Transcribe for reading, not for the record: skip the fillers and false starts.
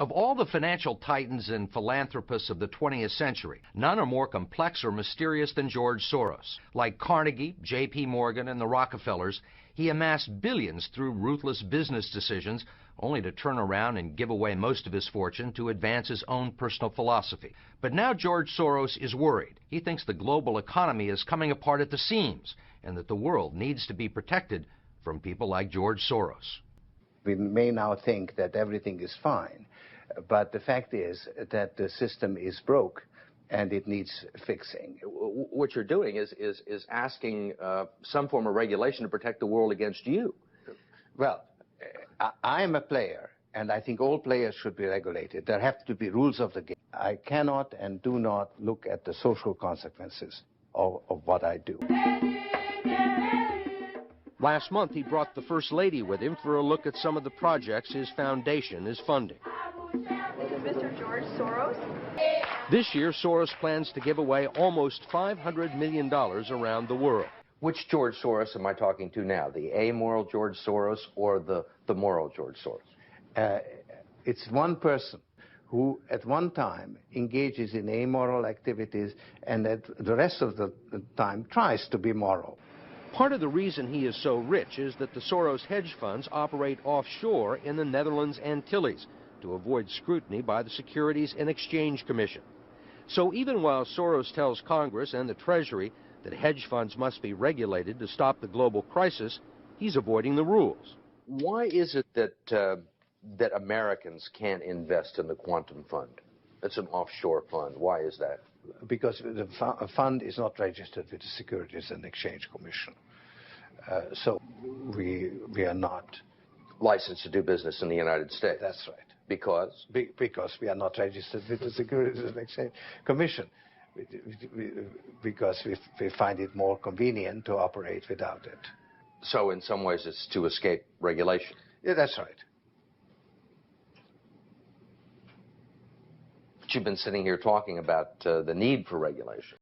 Of all the financial titans and philanthropists of the 20th century, none are more complex or mysterious than George Soros. Like Carnegie, J.P. Morgan, and the Rockefellers, he amassed billions through ruthless business decisions, only to turn around and give away most of his fortune to advance his own personal philosophy. But now George Soros is worried. He thinks the global economy is coming apart at the seams, and that the world needs to be protected from people like George Soros. We may now think that everything is fine, but the fact is that the system is broke and it needs fixing. What you're doing is asking some form of regulation to protect the world against you. Well, I'm a player, and I think all players should be regulated. There have to be rules of the game. I cannot and do not look at the social consequences of what I do. Last month, he brought the First Lady with him for a look at some of the projects his foundation is funding. This is Mr. George Soros. This year, Soros plans to give away almost $500 million around the world. Which George Soros am I talking to now? The amoral George Soros or the moral George Soros? It's one person who at one time engages in amoral activities and at the rest of the time tries to be moral. Part of the reason he is so rich is that the Soros hedge funds operate offshore in the Netherlands Antilles to avoid scrutiny by the Securities and Exchange Commission. So even while Soros tells Congress and the Treasury that hedge funds must be regulated to stop the global crisis, he's avoiding the rules. Why is it that Americans can't invest in the quantum fund? It's an offshore fund. Why is that? Because the fund is not registered with the Securities and Exchange Commission. So we are not licensed to do business in the United States. That's right. Because? Because we are not registered with the Securities and Exchange Commission. Because we find it more convenient to operate without it. So in some ways it's to escape regulation. Yeah, that's right. But you've been sitting here talking about the need for regulation.